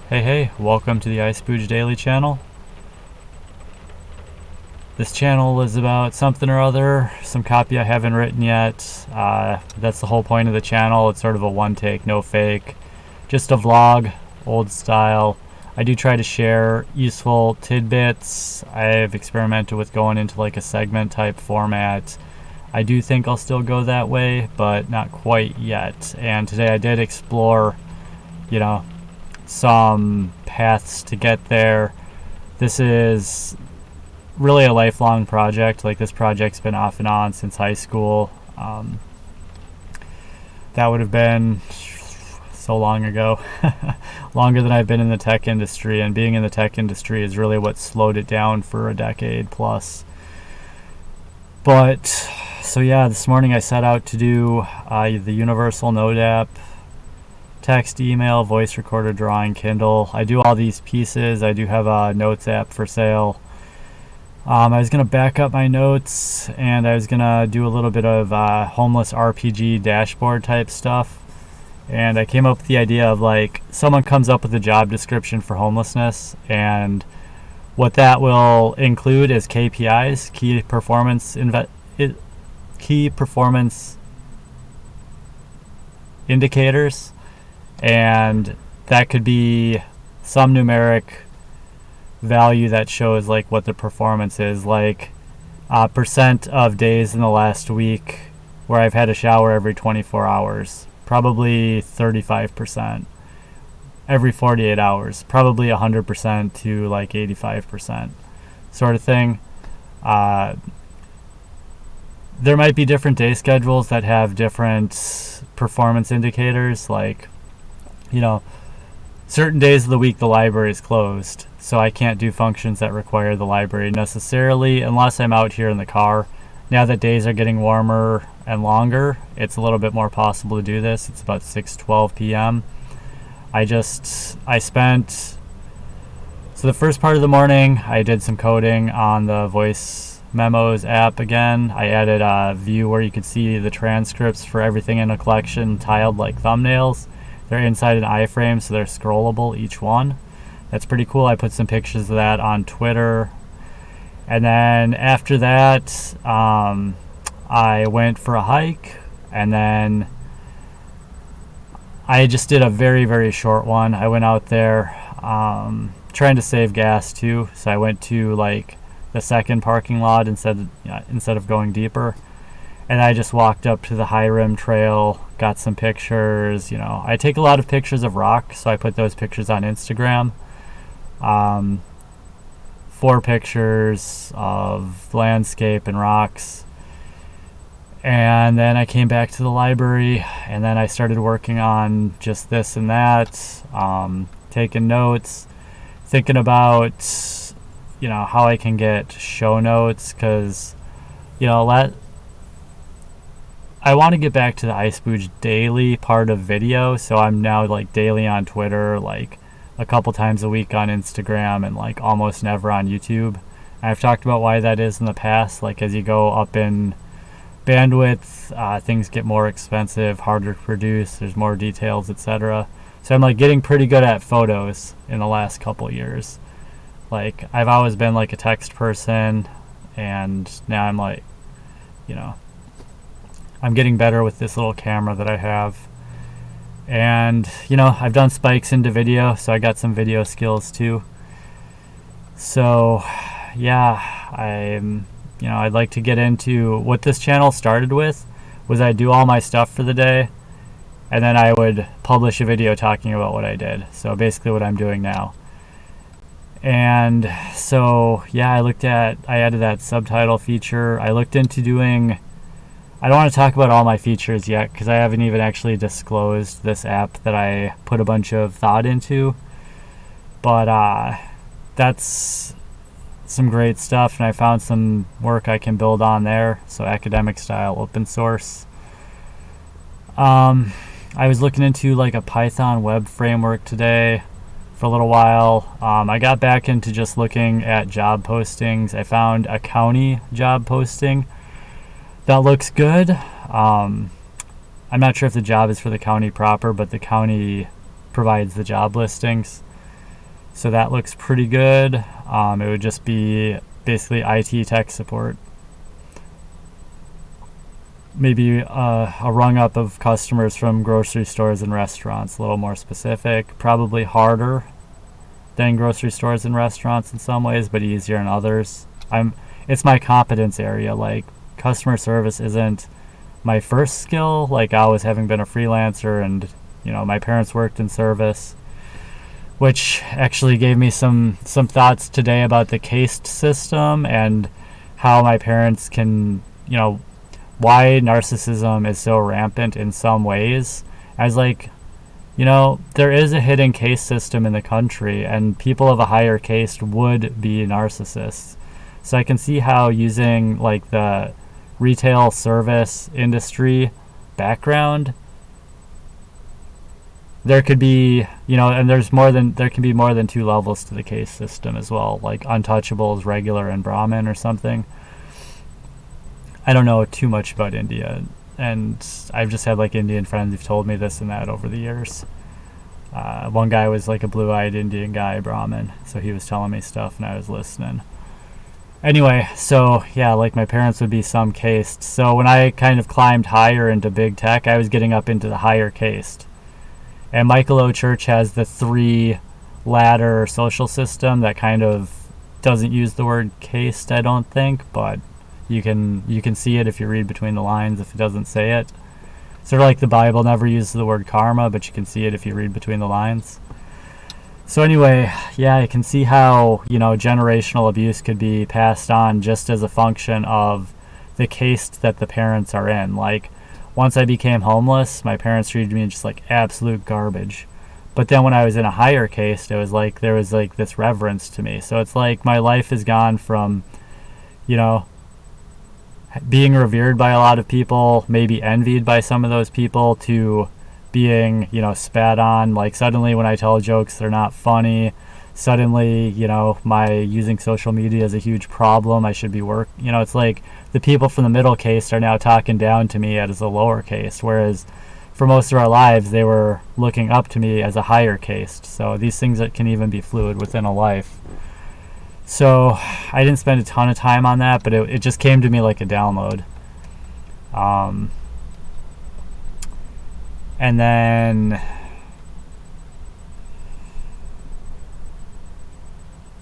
Hey, welcome to the iSpooge Daily channel. This channel is about something or other, some copy I haven't written yet. That's the whole point of the channel. It's sort of a one take, no fake, just a vlog, old style. I do try to share useful tidbits. I've experimented with going into like a segment type format. I do think I'll still go that way, but not quite yet. And today I did explore, some paths to get there. This is really a lifelong project. Like, this project's been off and on since high school. That would have been so long ago. Longer than I've been in the tech industry, and being in the tech industry is really what slowed it down for a decade plus. But so yeah, this morning I set out to do the universal note app, text, email, voice recorder, drawing, Kindle. I do all these pieces. I do have a notes app for sale. I was going to back up my notes, and I was going to do a little bit of homeless RPG dashboard type stuff. And I came up with the idea of, like, someone comes up with a job description for homelessness, and what that will include is KPIs, key performance indicators. And that could be some numeric value that shows like what the performance is, like percent of days in the last week where I've had a shower every 24 hours, probably 35%. Every 48 hours, probably 100% to like 85% sort of thing. There might be different day schedules that have different performance indicators, like, certain days of the week the library is closed, so I can't do functions that require the library necessarily unless I'm out here in the car. Now that days are getting warmer and longer, it's a little bit more possible to do this. It's about 6:12 p.m. So the first part of the morning I did some coding on the voice memos app again. I added a view where you could see the transcripts for everything in a collection tiled like thumbnails. They're inside an iframe, so they're scrollable, each one. That's pretty cool. I put some pictures of that on Twitter. And then after that, I went for a hike, and then I just did a very, very short one. I went out there trying to save gas too, so I went to like the second parking lot instead of going deeper. And I just walked up to the high rim trail, got some pictures. I take a lot of pictures of rock, so I put those pictures on Instagram. 4 pictures of landscape and rocks. And then I came back to the library, and then I started working on just this and that, taking notes, thinking about, how I can get show notes, because, I want to get back to the iSpooge daily part of video, so I'm now like daily on Twitter, like a couple times a week on Instagram, and like almost never on YouTube. I've talked about why that is in the past. Like, as you go up in bandwidth, things get more expensive, harder to produce, there's more details, etc. So I'm like getting pretty good at photos in the last couple years. Like, I've always been like a text person, and now I'm like, I'm getting better with this little camera that I have. And, I've done spikes into video, so I got some video skills too. So, yeah, I'd like to get into what this channel started with. Was I do all my stuff for the day, and then I would publish a video talking about what I did. So basically what I'm doing now. And so, yeah, I added that subtitle feature. I looked into doing, I don't want to talk about all my features yet, because I haven't even actually disclosed this app that I put a bunch of thought into. But that's some great stuff, and I found some work I can build on there. So academic style, open source. I was looking into like a Python web framework today for a little while. I got back into just looking at job postings. I found a county job posting that looks good. I'm not sure if the job is for the county proper, but the county provides the job listings. So that looks pretty good. It would just be basically IT tech support. Maybe a rung up of customers from grocery stores and restaurants, a little more specific. Probably harder than grocery stores and restaurants in some ways, but easier in others. It's my competence area. Like, customer service isn't my first skill. Like, always having been a freelancer, and my parents worked in service, which actually gave me some thoughts today about the caste system and how my parents can, why narcissism is so rampant in some ways. I was like, there is a hidden caste system in the country, and people of a higher caste would be narcissists. So I can see how using like the retail service industry background, there could be, and there can be more than two levels to the caste system as well, like untouchables, regular, and Brahmin or something. I don't know too much about India, and I've just had like Indian friends who've told me this and that over the years. One guy was like a blue-eyed Indian guy, Brahmin, so he was telling me stuff and I was listening. Anyway, so yeah, like my parents would be some caste. So when I kind of climbed higher into big tech, I was getting up into the higher caste. And Michael O. Church has the 3-ladder social system that kind of doesn't use the word caste, I don't think, but you can see it if you read between the lines if it doesn't say it. Sort of like the Bible never uses the word karma, but you can see it if you read between the lines. So anyway, yeah, I can see how, generational abuse could be passed on just as a function of the caste that the parents are in. Like, once I became homeless, my parents treated me just like absolute garbage. But then when I was in a higher caste, it was like there was like this reverence to me. So it's like my life has gone from, being revered by a lot of people, maybe envied by some of those people, to being, spat on. Like, suddenly when I tell jokes, they're not funny. Suddenly, my using social media is a huge problem. I should be it's like the people from the middle caste are now talking down to me as a lower caste, whereas for most of our lives, they were looking up to me as a higher caste. So these things that can even be fluid within a life. So I didn't spend a ton of time on that, but it just came to me like a download. And then,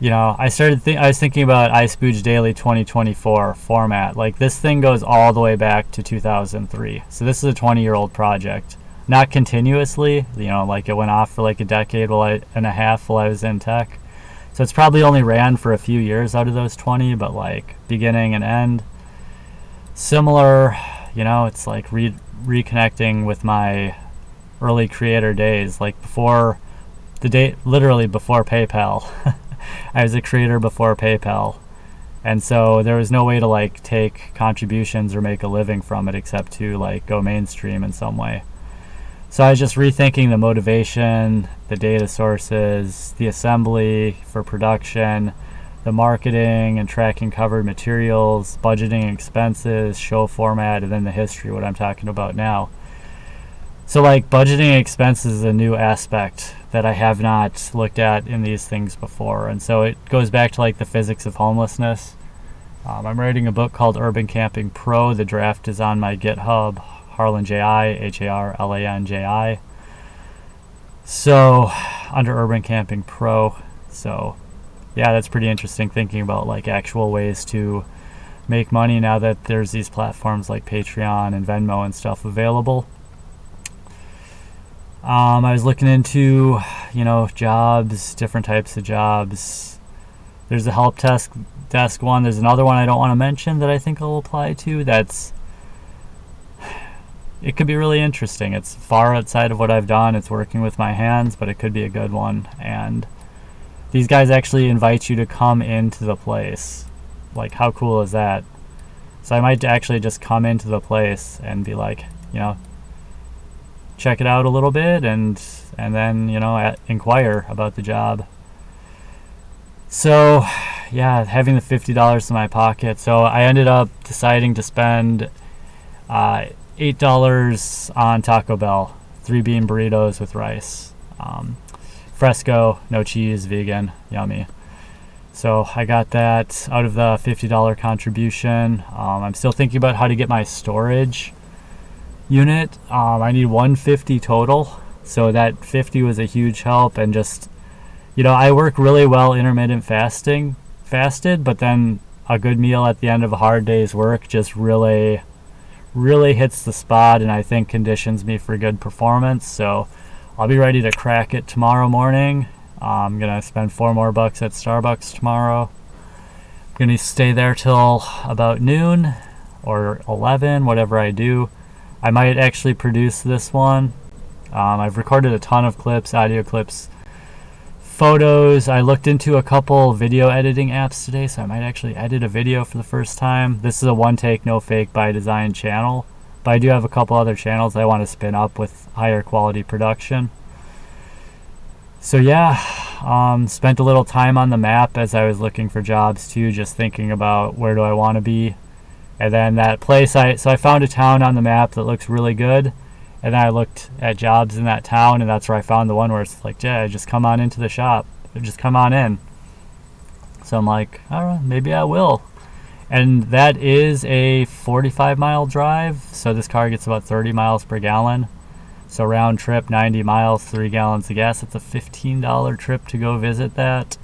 I was thinking about iSpooge Daily 2024 format. Like, this thing goes all the way back to 2003. So this is a 20-year-old project. Not continuously, like it went off for like a decade and a half while I was in tech. So it's probably only ran for a few years out of those 20, but like beginning and end. Similar, it's like reconnecting with my early creator days, like literally before PayPal. I was a creator before PayPal. And so there was no way to like take contributions or make a living from it except to like go mainstream in some way. So I was just rethinking the motivation, the data sources, the assembly for production, the marketing and tracking covered materials, budgeting expenses, show format, and then the history, what I'm talking about now. So like budgeting expenses is a new aspect that I have not looked at in these things before. And so it goes back to like the physics of homelessness. I'm writing a book called Urban Camping Pro. The draft is on my GitHub. Harlan J.I., Harlanji. So, under Urban Camping Pro. So, yeah, that's pretty interesting, thinking about like actual ways to make money now that there's these platforms like Patreon and Venmo and stuff available. I was looking into, jobs, different types of jobs. There's a help desk one. There's another one I don't want to mention that I think I'll apply to. It could be really interesting. It's far outside of what I've done. It's working with my hands, but it could be a good one. And these guys actually invite you to come into the place. Like, how cool is that? So I might actually just come into the place and be like, check it out a little bit and then, inquire about the job. So, yeah, having the $50 in my pocket. So I ended up deciding to spend $8 on Taco Bell, 3-bean burritos with rice. Fresco, no cheese, vegan, yummy. So I got that out of the $50 contribution. I'm still thinking about how to get my storage unit. I need 150 total, so that 50 was a huge help. And just, I work really well intermittent fasted, but then a good meal at the end of a hard day's work just really hits the spot, and I think conditions me for good performance. So I'll be ready to crack it tomorrow morning. I'm gonna spend $4 more at Starbucks tomorrow. I'm gonna stay there till about noon or 11, whatever I do. I might actually produce this one. I've recorded a ton of clips, audio clips, photos. I looked into a couple video editing apps today, so I might actually edit a video for the first time. This is a one take, no fake by design channel, but I do have a couple other channels I want to spin up with higher quality production. So yeah, spent a little time on the map as I was looking for jobs too, just thinking about where do I want to be. And then that place, so I found a town on the map that looks really good, and then I looked at jobs in that town, and that's where I found the one where it's like, yeah, just come on into the shop, just come on in. So I'm like, all right, maybe I will. And that is a 45-mile drive, so this car gets about 30 miles per gallon. So round trip, 90 miles, 3 gallons of gas. It's a $15 trip to go visit that.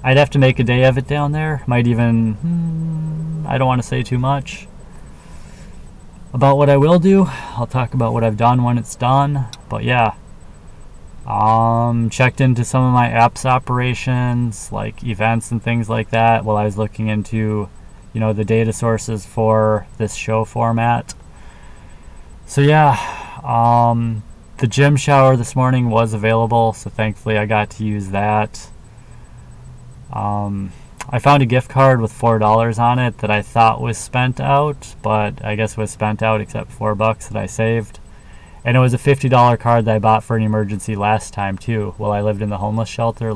I'd have to make a day of it down there. Might even, I don't want to say too much about what I will do. I'll talk about what I've done when it's done. But yeah, checked into some of my apps operations, like events and things like that, while I was looking into, the data sources for this show format. So yeah, the gym shower this morning was available, so thankfully I got to use that. I found a gift card with $4 on it that I thought was spent out, but I guess was spent out except $4 that I saved. And it was a $50 card that I bought for an emergency last time too, while I lived in the homeless shelter.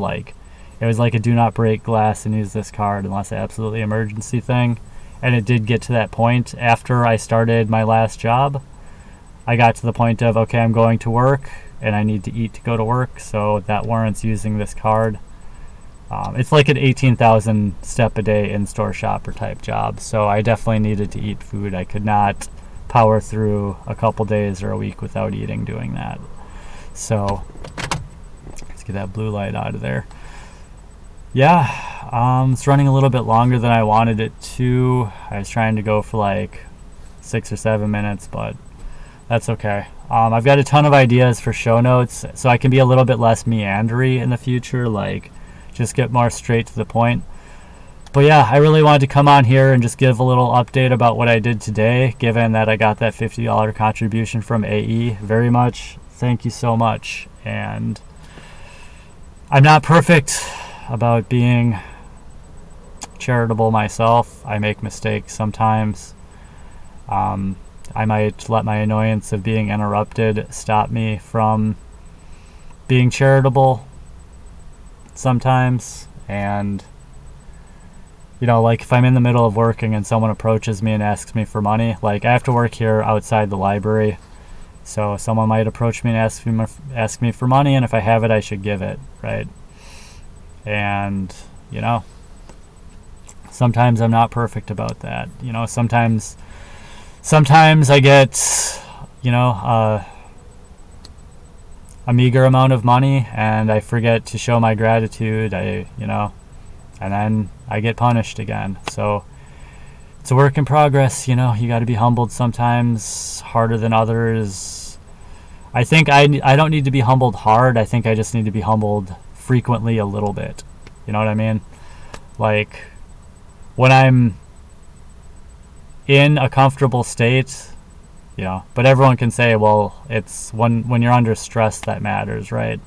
It was like a do not break glass and use this card unless absolutely emergency thing. And it did get to that point after I started my last job. I got to the point of, okay, I'm going to work and I need to eat to go to work, so that warrants using this card. It's like an 18,000 step a day in-store shopper type job, so I definitely needed to eat food. I could not power through a couple days or a week without eating doing that. So let's get that blue light out of there. Yeah, it's running a little bit longer than I wanted it to. I was trying to go for like 6 or 7 minutes, but that's okay. I've got a ton of ideas for show notes, so I can be a little bit less meandery in the future, just get more straight to the point. But yeah, I really wanted to come on here and just give a little update about what I did today, given that I got that $50 contribution from AE. Very much, thank you so much. And I'm not perfect about being charitable myself. I make mistakes sometimes. I might let my annoyance of being interrupted stop me from being charitable sometimes. And if I'm in the middle of working and someone approaches me and asks me for money, I have to work here outside the library, so someone might approach me and ask me for money, and if I have it, I should give it, right? And sometimes I'm not perfect about that. Sometimes I get a meager amount of money and I forget to show my gratitude. And then I get punished again. So it's a work in progress. You got to be humbled sometimes, harder than others. I think I don't need to be humbled hard. I think I just need to be humbled frequently a little bit. You know what I mean? When I'm in a comfortable state, but everyone can say, well, it's when you're under stress that matters, right?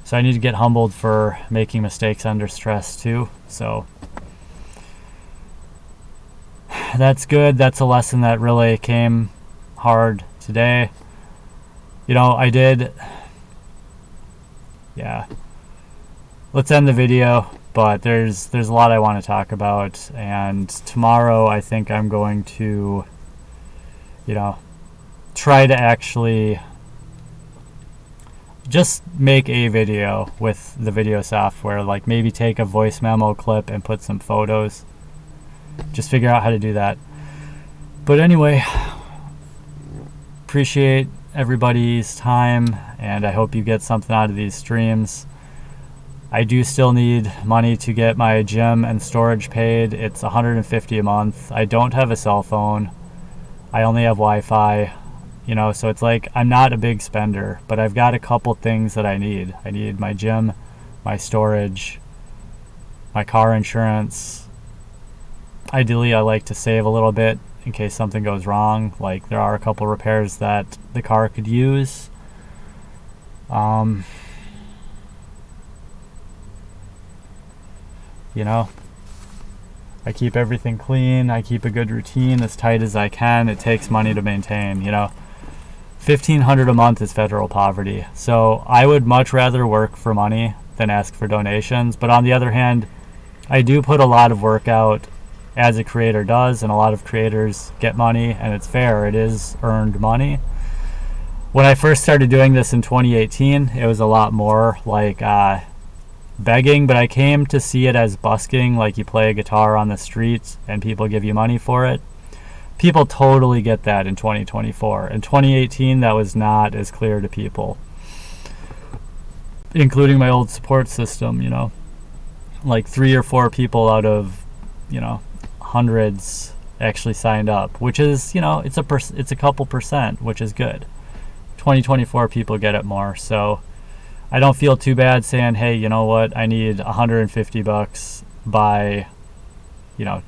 So I need to get humbled for making mistakes under stress too. So that's good. That's a lesson that really came hard today. I did. Yeah. Let's end the video, but there's a lot I want to talk about, and tomorrow I think I'm going to try to actually just make a video with the video software. Like maybe take a voice memo clip and put some photos. Just figure out how to do that. But anyway, appreciate everybody's time, and I hope you get something out of these streams. I do still need money to get my gym and storage paid. It's $150 a month. I don't have a cell phone. I only have Wi-Fi, you know, so it's like I'm not a big spender, but I've got a couple things that I need. I need my gym, my storage, my car insurance. Ideally, I like to save a little bit in case something goes wrong. Like there are a couple repairs that the car could use. You know, I keep everything clean. I keep a good routine as tight as I can. It takes money to maintain, you know. $1,500 a month is federal poverty. So I would much rather work for money than ask for donations. But on the other hand, I do put a lot of work out, as a creator does, and a lot of creators get money, and it's fair. It is earned money. When I first started doing this in 2018, it was a lot more like begging, but I came to see it as busking, like you play a guitar on the street and people give you money for it. People totally get that in 2024. In 2018, that was not as clear to people, including my old support system, you know. Like 3 or 4 people out of, you know, hundreds actually signed up, which is, you know, it's a couple percent, which is good. 2024 people get it more, so I don't feel too bad saying, hey, you know what, I need $150 by, you know,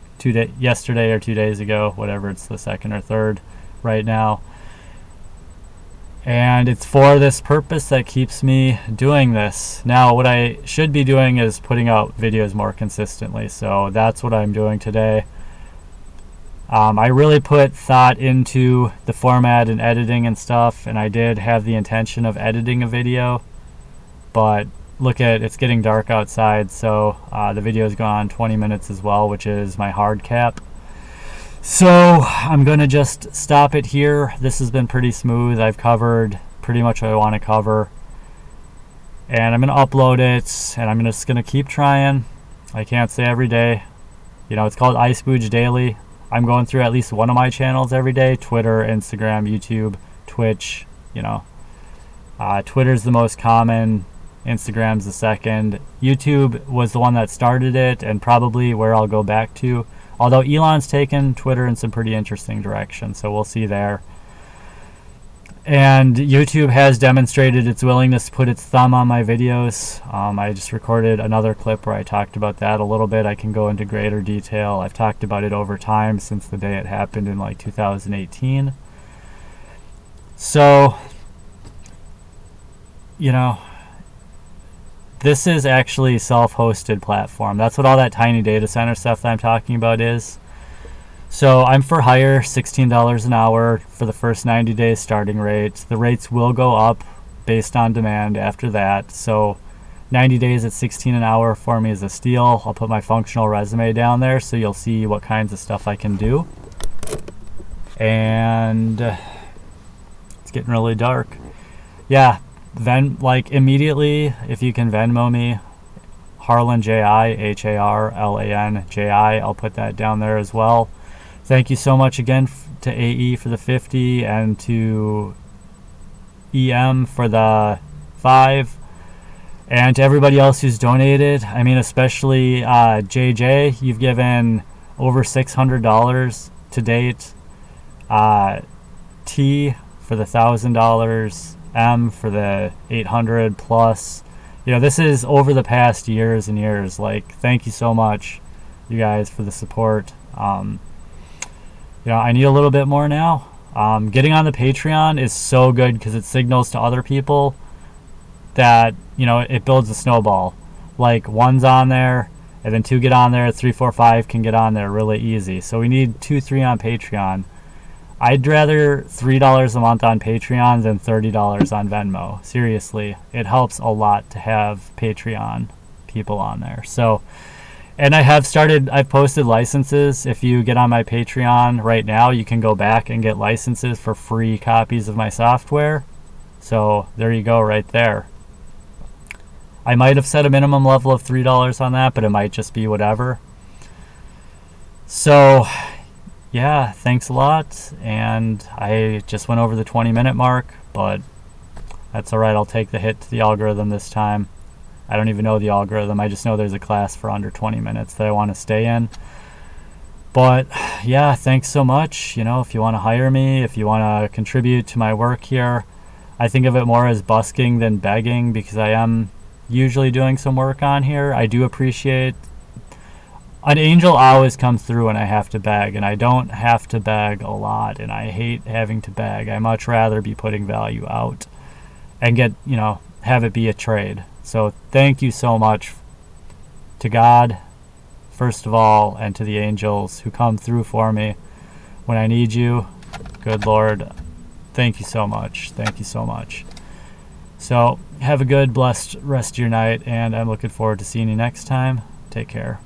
yesterday or 2 days ago, whatever, it's the 2nd or 3rd right now. And it's for this purpose that keeps me doing this. Now, what I should be doing is putting out videos more consistently, so that's what I'm doing today. I really put thought into the format and editing and stuff, and I did have the intention of editing a video. But look at, it's getting dark outside, so the video's gone on 20 minutes as well, which is my hard cap. So I'm going to just stop it here. This has been pretty smooth. I've covered pretty much what I want to cover. And I'm going to upload it, and I'm just going to keep trying. I can't say every day. You know, it's called iSpooge Daily. I'm going through at least one of my channels every day. Twitter, Instagram, YouTube, Twitch, you know. Twitter's the most common. Instagram's the second. YouTube was the one that started it and probably where I'll go back to. Although Elon's taken Twitter in some pretty interesting directions, so we'll see there. And YouTube has demonstrated its willingness to put its thumb on my videos. I just recorded another clip where I talked about that a little bit. I can go into greater detail. I've talked about it over time since the day it happened in like 2018. So, you know, this is actually self-hosted platform. That's what all that tiny data center stuff that I'm talking about is. So I'm for hire, $16 an hour for the first 90 days starting rate. The rates will go up based on demand after that. So 90 days at $16 an hour for me is a steal. I'll put my functional resume down there so you'll see what kinds of stuff I can do. And it's getting really dark. Yeah. Like immediately, if you can Venmo me, Harlan J.I., Harlan J.I., I'll put that down there as well. Thank you so much again to AE for the 50 and to EM for the 5. And to everybody else who's donated, I mean, especially JJ, you've given over $600 to date. T for the $1,000. M for the 800 plus. You know, this is over the past years and years. Like, thank you so much, you guys, for the support. You know, I need a little bit more now. Getting on the Patreon is so good because it signals to other people that, you know, it builds a snowball. Like, 1's on there, and then 2 get on there, 3, 4, 5 can get on there really easy. So we need 2, 3 on Patreon. I'd rather $3 a month on Patreon than $30 on Venmo. Seriously, it helps a lot to have Patreon people on there. So, and I've posted licenses. If you get on my Patreon right now, you can go back and get licenses for free copies of my software. So there you go right there. I might have set a minimum level of $3 on that, but it might just be whatever. So yeah, thanks a lot. And I just went over the 20-minute mark, but that's all right. I'll take the hit to the algorithm this time. I don't even know the algorithm. I just know there's a class for under 20 minutes that I want to stay in. But yeah, thanks so much. You know, if you want to hire me, if you want to contribute to my work here, I think of it more as busking than begging, because I am usually doing some work on here. I do appreciate an angel always comes through when I have to beg, and I don't have to beg a lot, and I hate having to beg. I much rather be putting value out and get, you know, have it be a trade. So thank you so much to God, first of all, and to the angels who come through for me when I need you. Good Lord, thank you so much. Thank you so much. So have a good, blessed rest of your night, and I'm looking forward to seeing you next time. Take care.